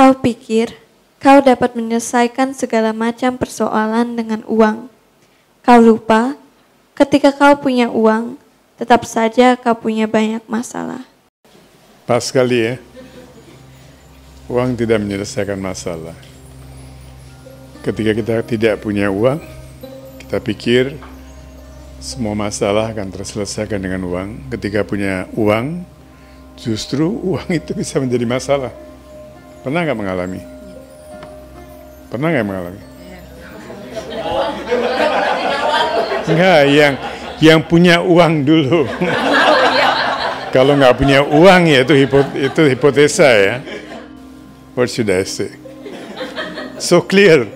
Kau pikir kau dapat menyelesaikan segala macam persoalan dengan uang. Kau lupa, ketika kau punya uang, tetap saja kau punya banyak masalah. Pas sekali ya, uang tidak menyelesaikan masalah. Ketika kita tidak punya uang, kita pikir semua masalah akan terselesaikan dengan uang. Ketika punya uang, justru uang itu bisa menjadi masalah. Pernah nggak mengalami? Pernah nggak mengalami? Enggak, yang punya uang dulu. Kalau nggak punya uang ya itu hipotesa ya. What should I say? So clear.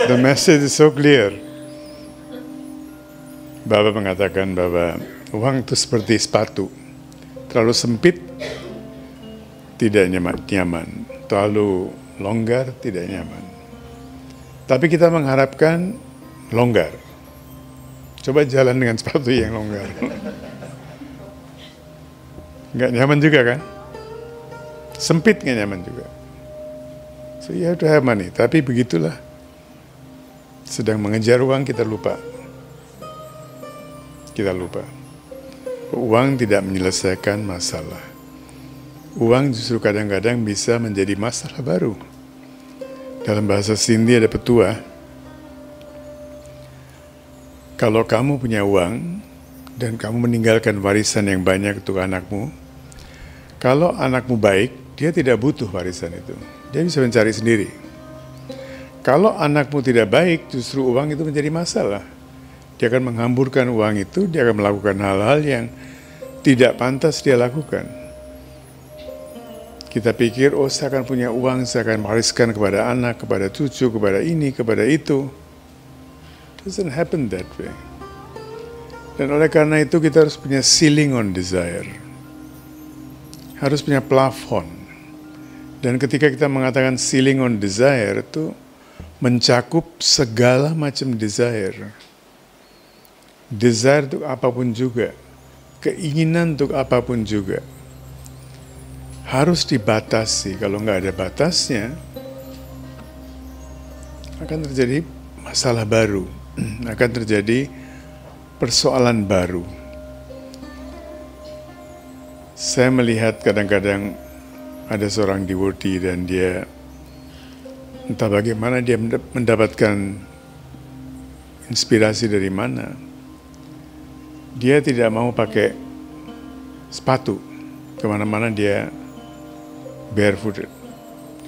The message is so clear. Bapak mengatakan bahwa uang itu seperti sepatu. Terlalu sempit, tidak nyaman. Terlalu longgar, tidak nyaman. Tapi kita mengharapkan longgar. Coba jalan dengan sepatu yang longgar. Nggak nyaman juga kan? Sempit nggak nyaman juga. So you have to have money. Tapi begitulah. Sedang mengejar uang kita lupa. Kita lupa. Uang tidak menyelesaikan masalah. Uang justru kadang-kadang bisa menjadi masalah baru. Dalam bahasa Sindi ada petua. Kalau kamu punya uang dan kamu meninggalkan warisan yang banyak untuk anakmu, kalau anakmu baik, dia tidak butuh warisan itu. Dia bisa mencari sendiri. Kalau anakmu tidak baik, justru uang itu menjadi masalah. Dia akan menghamburkan uang itu, dia akan melakukan hal-hal yang tidak pantas dia lakukan. Kita pikir, oh saya akan punya uang, saya akan wariskan kepada anak, kepada cucu, kepada ini, kepada itu. It doesn't happen that way. Dan oleh karena itu kita harus punya ceiling on desire. Harus punya plafon. Dan ketika kita mengatakan ceiling on desire itu mencakup segala macam desire. Desire untuk apapun juga. Keinginan untuk apapun juga. Harus dibatasi. Kalau nggak ada batasnya, akan terjadi masalah baru. Akan terjadi persoalan baru. Saya melihat kadang-kadang ada seorang devotee dan dia entah bagaimana dia mendapatkan inspirasi dari mana. Dia tidak mau pakai sepatu. Kemana-mana dia barefooted.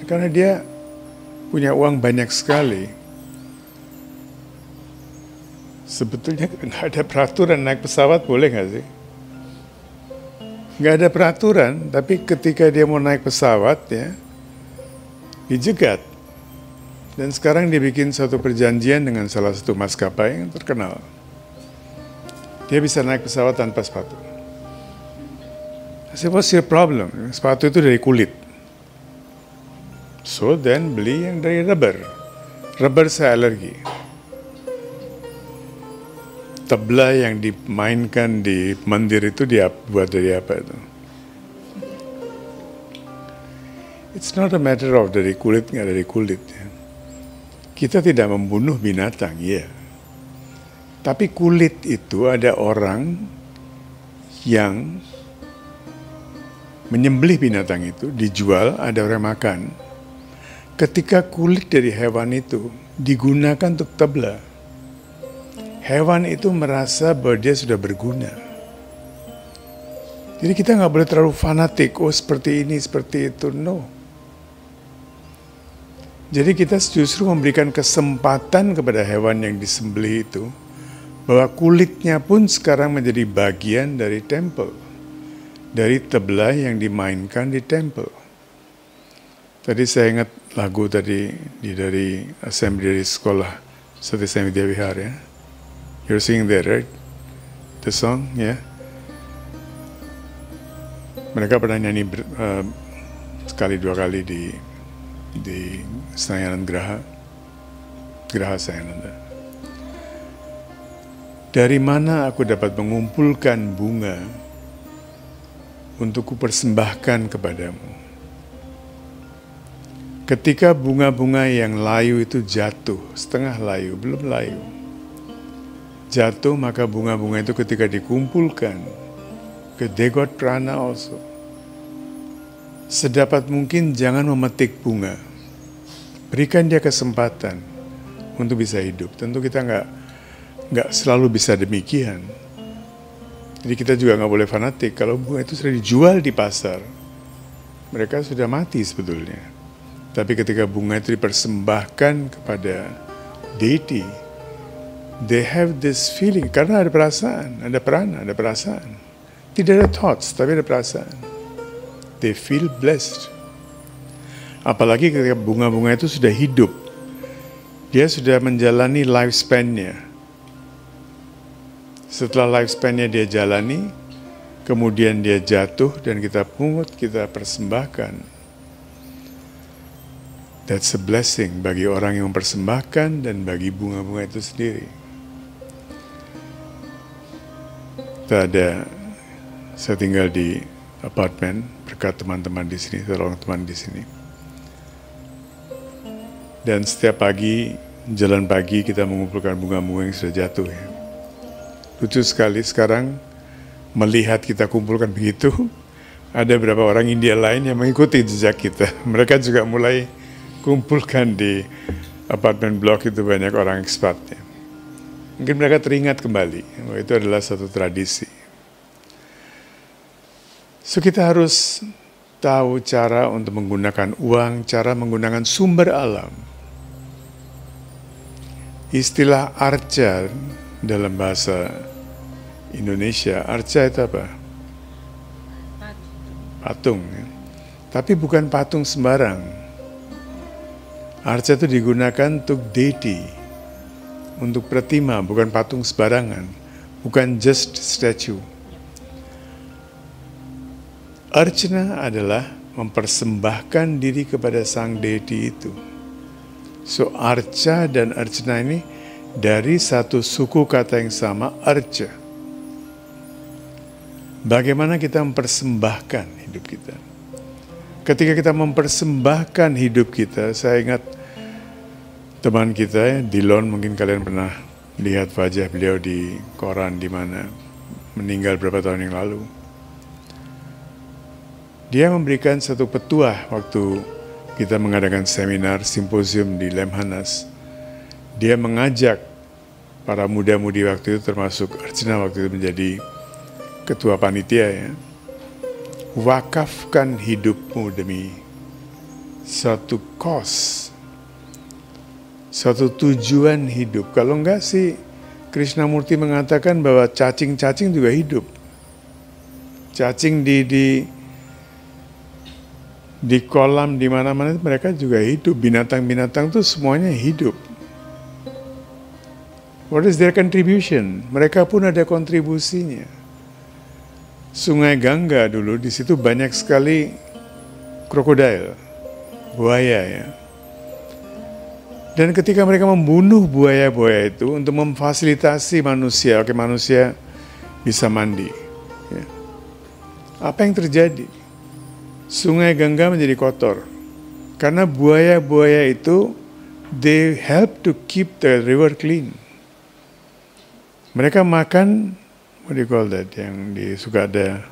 Karena dia punya uang banyak sekali. Sebetulnya nggak ada peraturan naik pesawat boleh nggak sih? Nggak ada peraturan, tapi ketika dia mau naik pesawat ya, dijegat. Dan sekarang dia bikin satu perjanjian dengan salah satu maskapai yang terkenal. Dia bisa naik pesawat tanpa sepatu. I said, what's your problem? Sepatu itu dari kulit. So then beli yang dari rubber. Rubber saya alergi. Tabla yang dimainkan di mandir itu dia buat dari apa itu? It's not a matter of dari kulit nggak dari kulit. Ya. Kita tidak membunuh binatang, ya. Tapi kulit itu ada orang yang menyembelih binatang itu, dijual, ada orang makan. Ketika kulit dari hewan itu digunakan untuk tabla, hewan itu merasa bahwa dia sudah berguna. Jadi kita nggak boleh terlalu fanatik, oh seperti ini, seperti itu, no. Jadi kita justru memberikan kesempatan kepada hewan yang disembelih itu, bahwa kulitnya pun sekarang menjadi bagian dari tempel, dari tabla yang dimainkan di tempel. Tadi saya ingat lagu tadi dari assembly dari sekolah Sati Samidya Vihar ya. You're singing there, right? The song, ya. Yeah. Mereka pernah nyanyi sekali dua kali di Senayan Geraha Sayananda. Dari mana aku dapat mengumpulkan bunga untuk kupersembahkan kepadamu? Ketika bunga-bunga yang layu itu jatuh, setengah layu, belum layu, jatuh, maka bunga-bunga itu ketika dikumpulkan, they got prana also. Sedapat mungkin jangan memetik bunga. Berikan dia kesempatan untuk bisa hidup. Tentu kita nggak selalu bisa demikian. Jadi kita juga nggak boleh fanatik. Kalau bunga itu sudah dijual di pasar, mereka sudah mati sebetulnya. Tapi ketika bunga itu dipersembahkan kepada deity, they have this feeling, karena ada perasaan, ada prana, ada perasaan. Tidak ada thoughts, tapi ada perasaan. They feel blessed. Apalagi ketika bunga-bunga itu sudah hidup, dia sudah menjalani lifespan-nya. Setelah lifespan-nya dia jalani, kemudian dia jatuh dan kita pungut, kita persembahkan. That's a blessing bagi orang yang mempersembahkan dan bagi bunga-bunga itu sendiri. Saya tinggal di apartemen berkat teman-teman di sini, tolong teman di sini. Dan setiap pagi, jalan pagi kita mengumpulkan bunga-bunga yang sudah jatuh. Ya. Lucu sekali sekarang melihat kita kumpulkan begitu, ada beberapa orang India lain yang mengikuti jejak kita. Mereka juga mulai kumpulkan di apartemen blok itu banyak orang expat. Ya. Mungkin mereka teringat kembali bahwa itu adalah satu tradisi. So kita harus tahu cara untuk menggunakan uang, cara menggunakan sumber alam. Istilah arca dalam bahasa Indonesia, arca itu apa? Patung. Ya. Tapi bukan patung sembarang. Arca itu digunakan untuk deity, untuk pratima, bukan patung sembarangan, bukan just statue. Archana adalah mempersembahkan diri kepada sang deity itu. So arca dan archana ini dari satu suku kata yang sama, arca. Bagaimana kita mempersembahkan hidup kita? Ketika kita mempersembahkan hidup kita, saya ingat teman kita, Dillon, mungkin kalian pernah lihat wajah beliau di koran di mana meninggal beberapa tahun yang lalu. Dia memberikan satu petuah waktu kita mengadakan seminar simposium di Lemhanas. Dia mengajak para muda-mudi waktu itu, termasuk Archana waktu itu menjadi ketua panitia ya. Wakafkan hidupmu demi satu cause, satu tujuan hidup. Kalau enggak sih, Krishnamurti mengatakan bahwa cacing-cacing juga hidup. Cacing di kolam di mana-mana mereka juga hidup. Binatang-binatang itu semuanya hidup. What is their contribution? Mereka pun ada kontribusinya. Sungai Gangga dulu di situ banyak sekali krokodil, buaya ya. Dan ketika mereka membunuh buaya-buaya itu untuk memfasilitasi manusia, agar manusia bisa mandi. Ya. Apa yang terjadi? Sungai Gangga menjadi kotor. Karena buaya-buaya itu, they help to keep the river clean. Mereka makan, what do you call that, yang suka ada,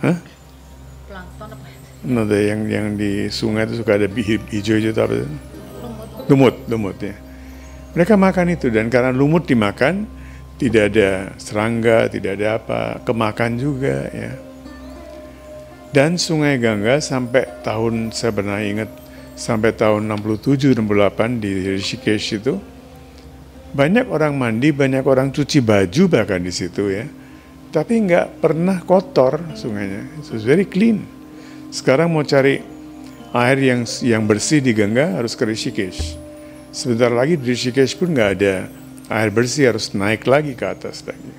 Plankton apa? No, yang di sungai itu suka ada hijau-hijau itu apa itu? Lumut ya. Mereka makan itu, dan karena lumut dimakan, tidak ada serangga, tidak ada apa, kemakan juga ya. Dan Sungai Gangga sampai tahun, saya pernah ingat, sampai tahun 67-68 di Rishikesh itu, banyak orang mandi, banyak orang cuci baju bahkan di situ ya. Tapi nggak pernah kotor sungainya, it's very clean. Sekarang mau cari air yang bersih di Gangga harus ke Rishikesh. Sebentar lagi di Rishikesh pun nggak ada air bersih, harus naik lagi ke atas lagi.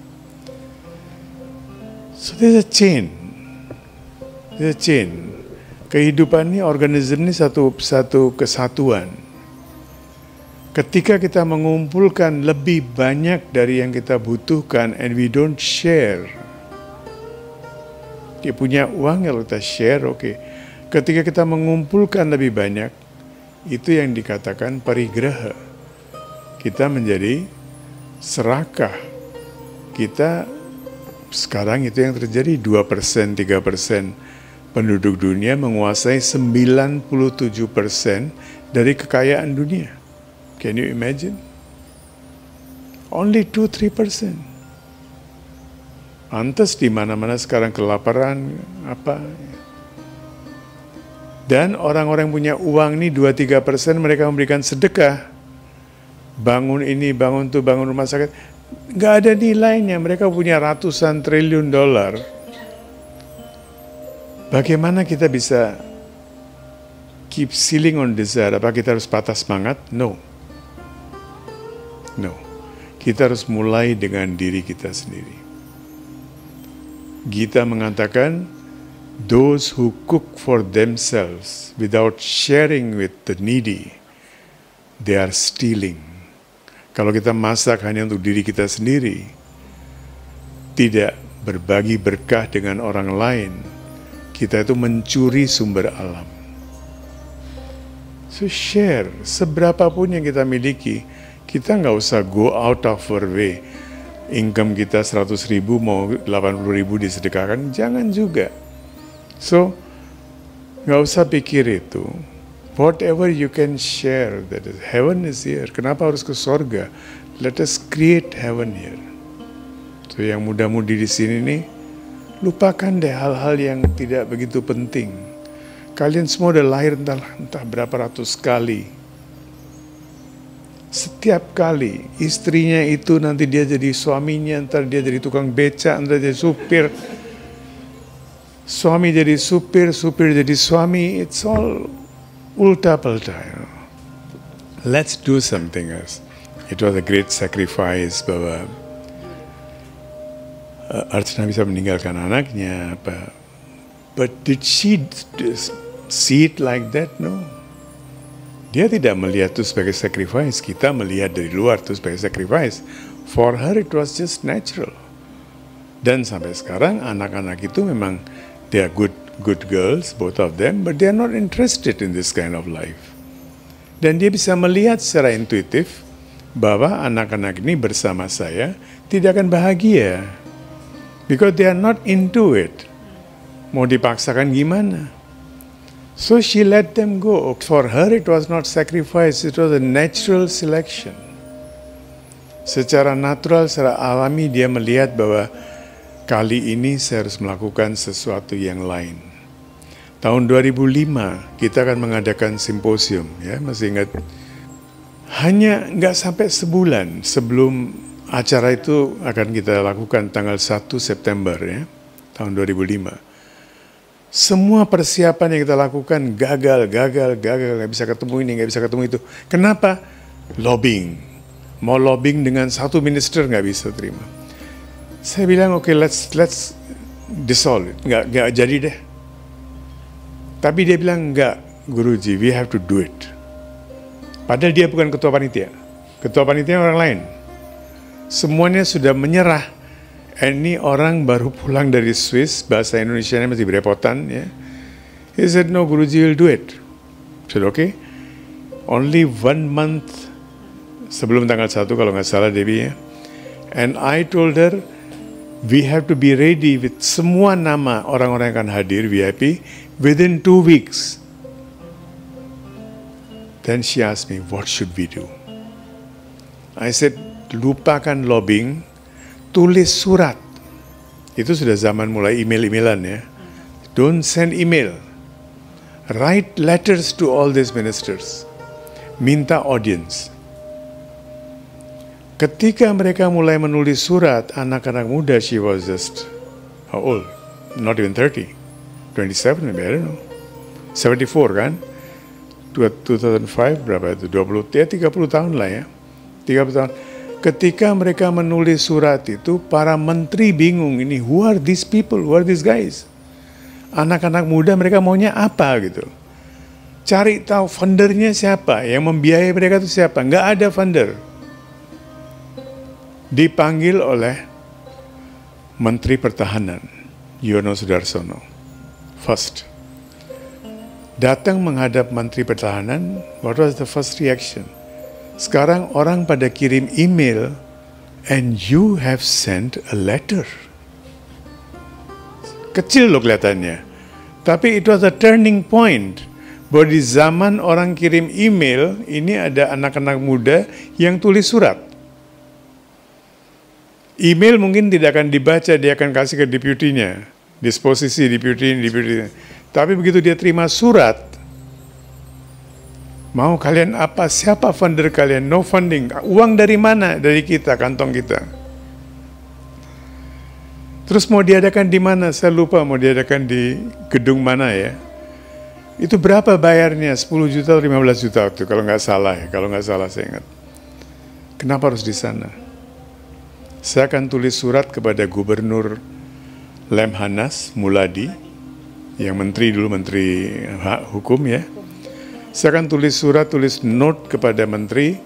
So there's a chain. There's a chain. Kehidupan ini, organisme ini satu kesatuan. Ketika kita mengumpulkan lebih banyak dari yang kita butuhkan and we don't share. Dia punya uang, kalau kita share, oke. Ketika kita mengumpulkan lebih banyak, itu yang dikatakan parigraha. Kita menjadi serakah. Kita sekarang itu yang terjadi 2%, 3% penduduk dunia menguasai 97% dari kekayaan dunia. Can you imagine? Only 2-3%. Pantas di mana-mana sekarang kelaparan apa? Dan orang-orang punya uang nih 2-3% mereka memberikan sedekah. Bangun ini, bangun itu, bangun rumah sakit. Nggak ada nilainya, mereka punya ratusan triliun dolar. Bagaimana kita bisa keep ceiling on desire? Apa kita harus patah semangat? No. No. Kita harus mulai dengan diri kita sendiri. Gita mengatakan, those who cook for themselves without sharing with the needy, they are stealing. Kalau kita masak hanya untuk diri kita sendiri, tidak berbagi berkah dengan orang lain, kita itu mencuri sumber alam. So share, seberapapun yang kita miliki, kita nggak usah go out of our way. Income kita 100.000 mau 80.000 disedekahkan, jangan juga. So, nggak usah pikir itu. Whatever you can share, that is, heaven is here. Kenapa harus ke sorga? Let us create heaven here. So, yang muda-mudi di sini nih, lupakan deh hal-hal yang tidak begitu penting. Kalian semua udah lahir entah berapa ratus kali. Setiap kali istrinya itu nanti dia jadi suaminya, ntar dia jadi tukang beca, ntar jadi supir. Suami jadi supir, supir jadi suami, it's all ulta-palta. Let's do something else. It was a great sacrifice bahwa Archana bisa meninggalkan anaknya. But did she see it like that? No. Dia tidak melihat itu sebagai sacrifice. Kita melihat dari luar itu sebagai sacrifice. For her it was just natural. Dan sampai sekarang anak-anak itu memang they are good girls, both of them, but they are not interested in this kind of life. Dan dia bisa melihat secara intuitif bahwa anak-anak ini bersama saya tidak akan bahagia. Because they are not into it. Mau dipaksakan gimana? So she let them go. For her it was not sacrifice, it was a natural selection. Secara natural, secara alami dia melihat bahwa kali ini saya harus melakukan sesuatu yang lain. Tahun 2005 kita akan mengadakan simposium, ya masih ingat? Hanya nggak sampai sebulan sebelum acara itu akan kita lakukan tanggal 1 September ya, tahun 2005. Semua persiapan yang kita lakukan gagal, nggak bisa ketemu ini, nggak bisa ketemu itu. Kenapa? Lobbying. Mau lobbying dengan satu minister nggak bisa terima. Saya bilang oke, let's dissolve it. Nggak jadi deh. Tapi dia bilang enggak, Guruji, we have to do it. Padahal dia bukan ketua panitia. Ketua panitia orang lain. Semuanya sudah menyerah. Ini orang baru pulang dari Swiss, bahasa Indonesianya masih berepotan. Ya. He said, no, Guruji will do it. I said, okay. Only 1 month sebelum tanggal 1 kalau nggak salah Debbie ya. And I told her, we have to be ready with semua nama orang-orang yang akan hadir VIP within 2 weeks. Then she asked me, what should we do? I said, lupakan lobbying, tulis surat. Itu sudah zaman mulai email-emailan ya. Don't send email. Write letters to all these ministers. Minta audience. Ketika mereka mulai menulis surat, anak-anak muda, she was just, how old? Not even 30. 27 maybe, I don't know. 74 kan? 2005 berapa itu? 30 tahun lah ya. 30 tahun. Ketika mereka menulis surat itu, para menteri bingung, ini who are these people, who are these guys? Anak-anak muda mereka maunya apa gitu. Cari tahu fundernya siapa, yang membiayai mereka itu siapa. Nggak ada funder. Dipanggil oleh Menteri Pertahanan, Yono Sudarsono. First. Datang menghadap Menteri Pertahanan, what was the first reaction? Sekarang orang pada kirim email, and you have sent a letter. Kecil loh kelihatannya. Tapi it was a turning point. Bahwa di zaman orang kirim email, ini ada anak-anak muda yang tulis surat. Email mungkin tidak akan dibaca, dia akan kasih ke deputinya. Disposisi deputi. Tapi begitu dia terima surat, mau kalian apa, siapa funder kalian, no funding, uang dari mana? Dari kita, kantong kita. Terus mau diadakan di mana? Saya lupa mau diadakan di gedung mana ya. Itu berapa bayarnya? 10 juta atau 15 juta itu kalau nggak salah ya. Kalau nggak salah saya ingat. Kenapa harus di sana? Saya akan tulis surat kepada Gubernur Lemhanas Muladi, yang menteri dulu, menteri hukum ya. Saya akan tulis note kepada menteri,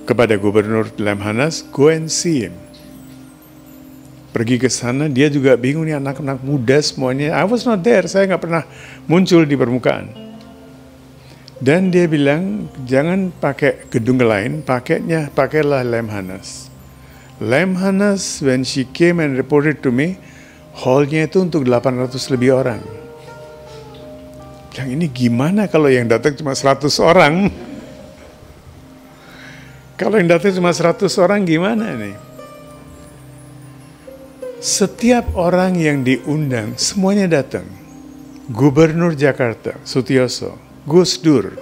kepada Gubernur Lemhanas, go and see him. Pergi ke sana, dia juga bingung nih anak-anak muda semuanya. I was not there, saya nggak pernah muncul di permukaan. Dan dia bilang, jangan pakai gedung lain, pakailah Lemhanas. Lemhanas, when she came and reported to me, hall-nya itu untuk 800 lebih orang. Yang ini gimana kalau yang datang cuma 100 orang? Kalau yang datang cuma 100 orang gimana nih? Setiap orang yang diundang, semuanya datang. Gubernur Jakarta, Sutioso, Gus Dur,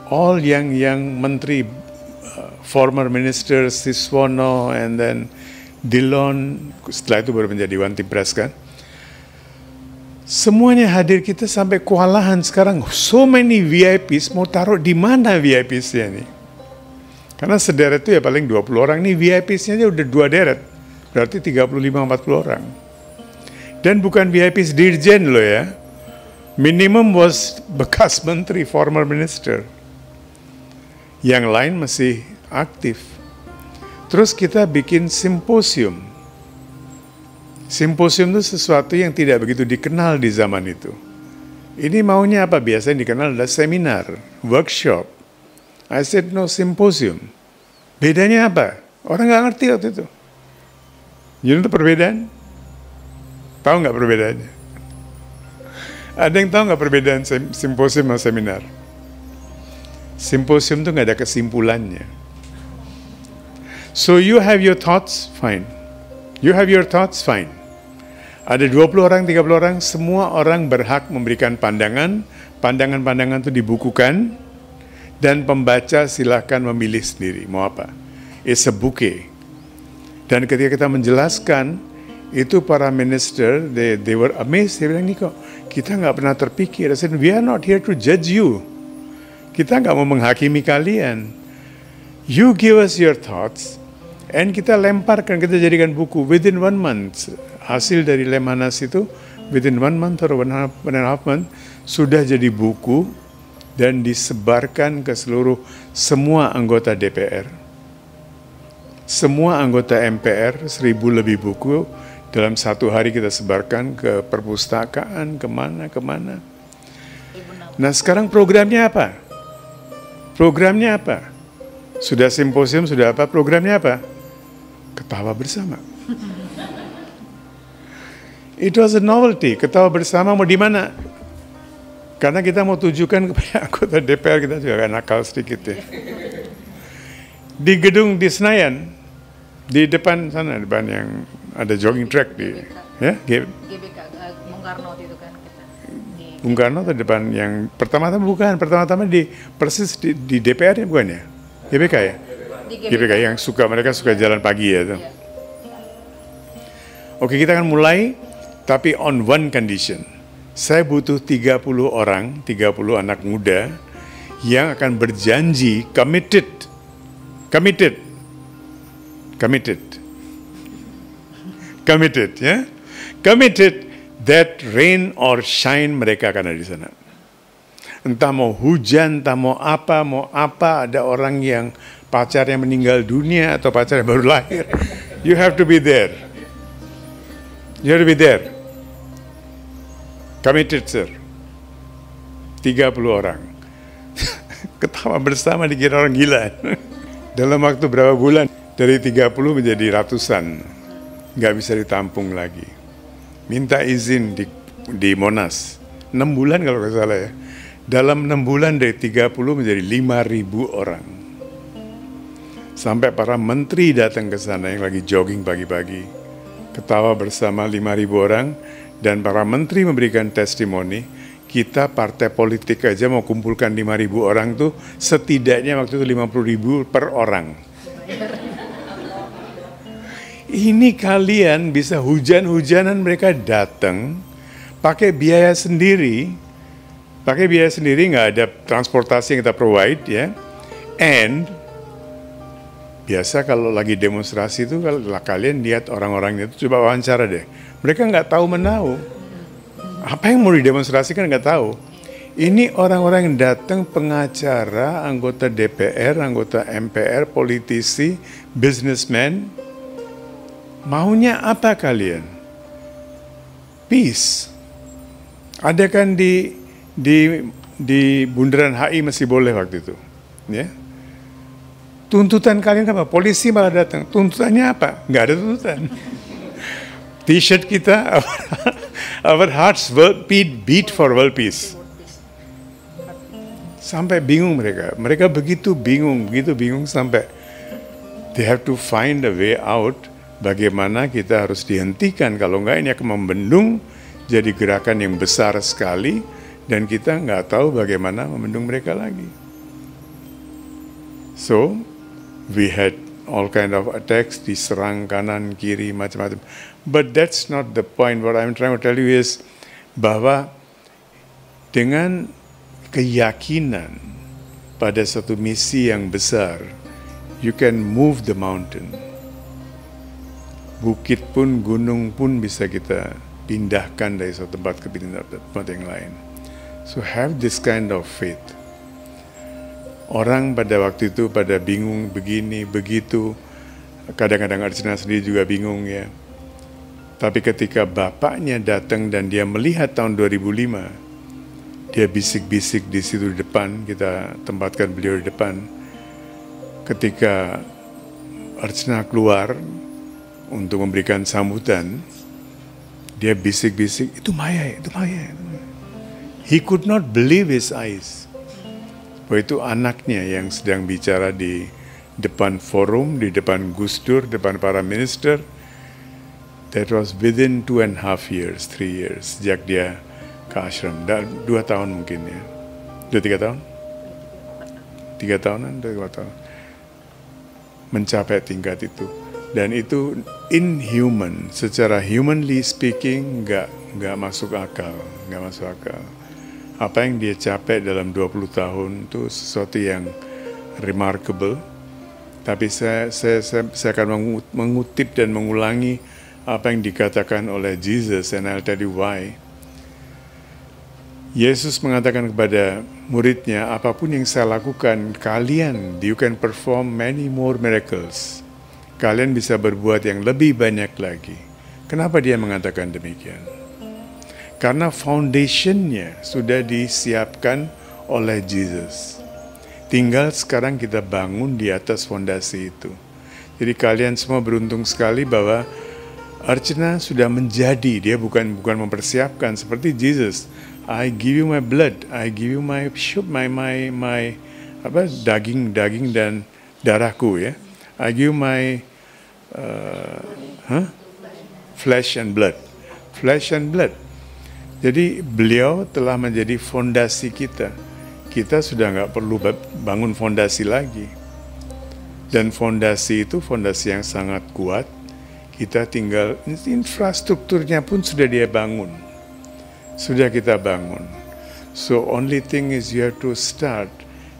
all yang menteri, former minister Siswono, and then Dillon, setelah itu baru menjadi One Team Press kan. Semuanya hadir, kita sampai kewalahan sekarang. So many VIPs, mau taruh di mana VIPs-nya nih? Karena sederet itu ya paling 20 orang, nih VIPs-nya aja udah 2 deret. Berarti 35-40 orang. Dan bukan VIPs dirjen loh ya. Minimum was bekas menteri, former minister. Yang lain masih aktif. Terus kita bikin simposium. Simposium itu sesuatu yang tidak begitu dikenal di zaman itu. Ini maunya apa? Biasanya dikenal adalah seminar, workshop. I said no, simposium. Bedanya apa? Orang nggak ngerti waktu itu. You know perbedaan? Tahu nggak perbedaannya? Ada yang tahu nggak perbedaan simposium sama seminar? Simposium itu nggak ada kesimpulannya. So you have your thoughts, fine. You have your thoughts, fine. Ada 20 orang, 30 orang, semua orang berhak memberikan pandangan. Pandangan-pandangan itu dibukukan, dan pembaca silahkan memilih sendiri, mau apa. It's a bouquet. Dan ketika kita menjelaskan, itu para minister, they were amazed. Dia bilang, Niko, kita nggak pernah terpikir. I said, we are not here to judge you. Kita nggak mau menghakimi kalian. You give us your thoughts, and kita lemparkan, kita jadikan buku. Within 1 month, hasil dari Lemhanas itu, within 1 month or 1.5 month, sudah jadi buku, dan disebarkan ke seluruh semua anggota DPR. Semua anggota MPR, 1000 lebih buku, dalam 1 hari kita sebarkan ke perpustakaan, kemana-kemana. Nah sekarang programnya apa? Programnya apa? Sudah simposium, sudah apa? Programnya apa? Ketawa bersama. It was a novelty. Ketawa bersama mau di mana? Karena kita mau tujukan kepada anggota DPR, kita juga agak nakal sedikit ya. Di gedung di Senayan, di depan sana, depan yang ada jogging track di ya, GBK Bung Karno itu kan kita. Bung Karno atau depan yang pertama-tama bukan, pertama-tama di persis di DPR ya bukan ya? GBK ya? GBK yang mereka suka jalan pagi ya tuh. Oke, kita akan mulai, tapi on one condition. Saya butuh 30 orang, 30 anak muda yang akan berjanji committed ya. Committed that rain or shine mereka akan ada di sana. Entah mau hujan, entah mau apa, ada orang yang pacarnya meninggal dunia atau pacarnya baru lahir. You have to be there. You have to be there. Committed, sir. 30 orang. Ketawa bersama dikira orang gila. Dalam waktu berapa bulan, dari 30 menjadi ratusan. Nggak bisa ditampung lagi. Minta izin di Monas. 6 bulan kalau nggak salah ya. Dalam 6 bulan dari 30 menjadi 5.000 orang. Sampai para menteri datang ke sana yang lagi jogging pagi-pagi. Ketawa bersama 5.000 orang. Dan para menteri memberikan testimoni, kita partai politik aja mau kumpulkan 5.000 orang tuh setidaknya waktu itu 50.000 per orang. Ini kalian bisa hujan-hujanan mereka datang pakai biaya sendiri, nggak ada transportasi yang kita provide ya. And biasa kalau lagi demonstrasi itu kalau kalian lihat orang-orang itu coba wawancara deh, mereka nggak tahu menau. Apa yang mau didemonstrasikan nggak tahu. Ini orang-orang yang datang pengacara, anggota DPR, anggota MPR, politisi, businessman. Maunya apa kalian? Peace. Ada kan di Bundaran HI masih boleh waktu itu, ya. Tuntutan kalian apa? Polisi malah datang. Tuntutannya apa? Nggak ada tuntutan. T-shirt kita, our hearts beat for world peace. Sampai bingung mereka. Mereka begitu bingung sampai they have to find a way out. Bagaimana kita harus dihentikan, kalau enggak ini akan membendung jadi gerakan yang besar sekali dan kita nggak tahu bagaimana membendung mereka lagi. So, we had all kind of attacks, diserang kanan, kiri, macam-macam. But that's not the point. What I'm trying to tell you is bahwa dengan keyakinan pada satu misi yang besar, you can move the mountain. Bukit pun, gunung pun bisa kita pindahkan dari satu tempat ke tempat yang lain. So have this kind of faith. Orang pada waktu itu pada bingung begini, begitu. Kadang-kadang Arjuna sendiri juga bingung ya. Tapi ketika bapaknya datang dan dia melihat tahun 2005, dia bisik-bisik di situ di depan, kita tempatkan beliau di depan. Ketika Arjuna keluar untuk memberikan sambutan, dia bisik-bisik, itu Maya, itu Maya. He could not believe his eyes. Bahwa itu anaknya yang sedang bicara di depan forum, di depan Gus Dur, depan para minister. That was within 2.5 years, 3 years, sejak dia ke ashram. 2 tahun mungkin ya. 3 tahun? 3 tahunan, 2 tahun. Mencapai tingkat itu. Dan itu inhuman, secara humanly speaking, nggak masuk akal. Apa yang dia capai dalam 20 tahun itu sesuatu yang remarkable. Tapi saya akan mengutip dan mengulangi apa yang dikatakan oleh Jesus, and I'll tell you why. Yesus mengatakan kepada muridnya, apapun yang saya lakukan, kalian, you can perform many more miracles. Kalian bisa berbuat yang lebih banyak lagi. Kenapa dia mengatakan demikian? Karena foundationnya sudah disiapkan oleh Jesus. Tinggal sekarang kita bangun di atas fondasi itu. Jadi kalian semua beruntung sekali bahwa Arjuna sudah menjadi, dia bukan mempersiapkan seperti Jesus. I give you my blood, I give you my daging dan darahku ya. I give you my flesh and blood. Jadi beliau telah menjadi fondasi kita. Kita sudah nggak perlu bangun fondasi lagi. Dan fondasi itu fondasi yang sangat kuat. Kita tinggal, infrastrukturnya pun sudah dia bangun. Sudah kita bangun. So only thing is you have to start.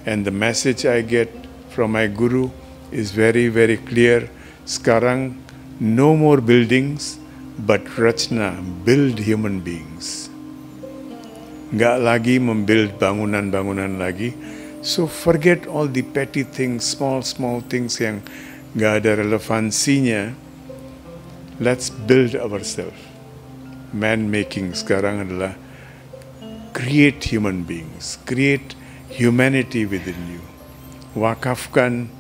And the message I get from my guru is very, very clear. Sekarang, no more buildings, but Rachna build human beings. Nggak lagi membuild bangunan-bangunan lagi. So forget all the petty things, small things yang nggak ada relevansinya. Let's build ourselves. Man making sekarang adalah create human beings, create humanity within you. Wakafkan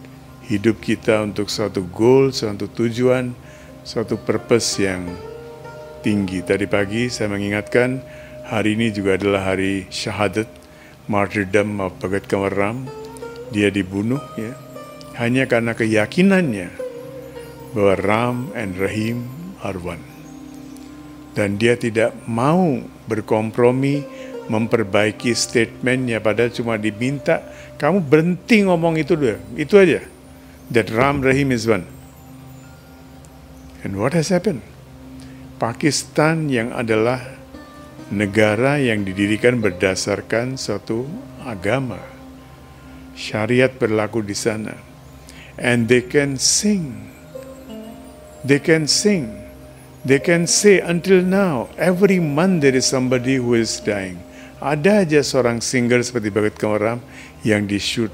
hidup kita untuk suatu goal, suatu tujuan, suatu purpose yang tinggi. Tadi pagi saya mengingatkan hari ini juga adalah hari syahadat, martyrdom of Bhagat Kanwar Ram. Dia dibunuh ya, hanya karena keyakinannya bahwa Ram and Rahim are one. Dan dia tidak mau berkompromi, memperbaiki statementnya, padahal cuma diminta, kamu berhenti ngomong itu dulu, itu aja. That Ram Rahim is one. And what has happened? Pakistan yang adalah negara yang didirikan berdasarkan suatu agama, syariat berlaku di sana, and they can sing, they can say until now, every month there is somebody who is dying. Ada aja seorang singer seperti Bhagat Kanwar Ram yang di-shoot.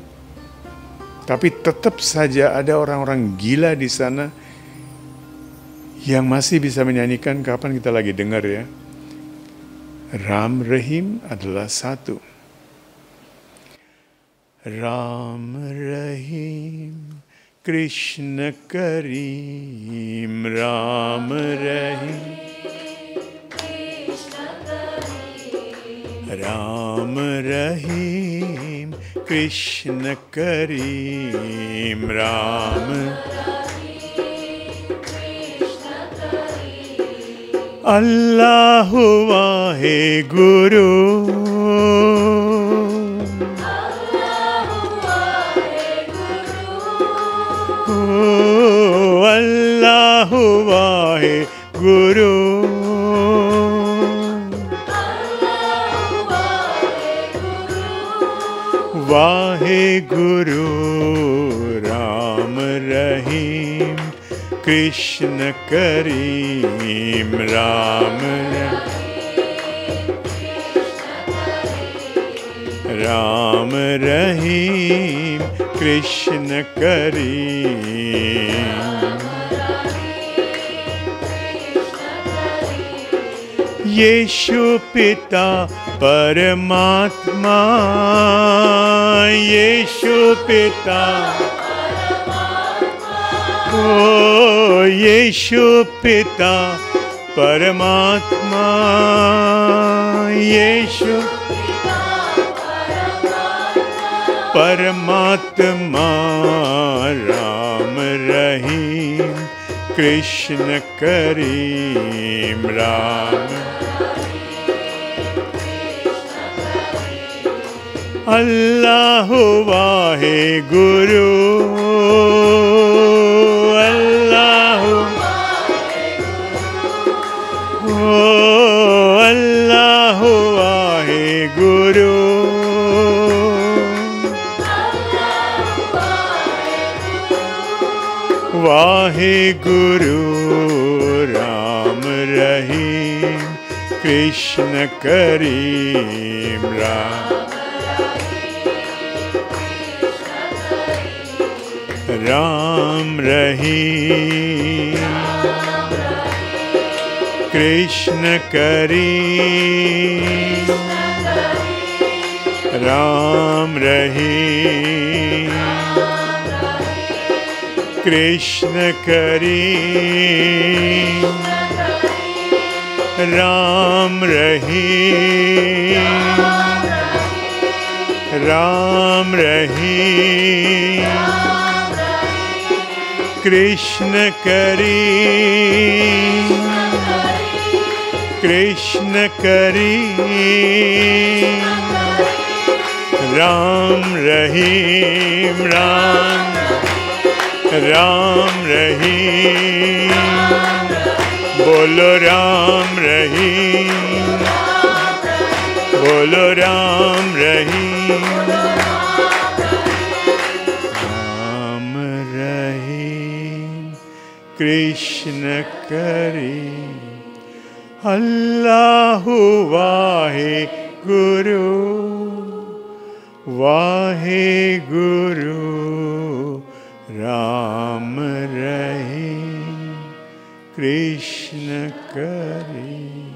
Tapi tetap saja ada orang-orang gila di sana yang masih bisa menyanyikan. Kapan kita lagi dengar ya? Ram Rahim adalah satu. Ram Rahim, Krishna Karim, Ram Rahim, Ram Rahim, Krishna Karim, Ram. Allahu Waheguru, Allahu Waheguru, Waheguru, Ram Rahim, Krishna Karim, Ram Ram Rahim, Krishna Karim. Yeshu Pita Paramatma, Yeshu Pita, oh Yeshu Pita Paramatma, Yeshu Paramatma, Ram Rahim, Krishna Karim, Ram. Allahu Waheguru, Allahu, oh Allahu Waheguru, Waheguru, Ram Rahim, Krishna Karim, Ram. Ram Rahim, Krishna Karim, Ram Rahim, Krishna Karim, Ram Rahim, Ram Rahim, Krishna Karim, Krishna Karim, Ram Rahim, Ram Rahim, Bolo Ram Rahim, Bolo Ram Rahim, Ram Rahim, Krishna Karim. Allahu Waheguru, Waheguru, Ram Rahim, Krishna Karim.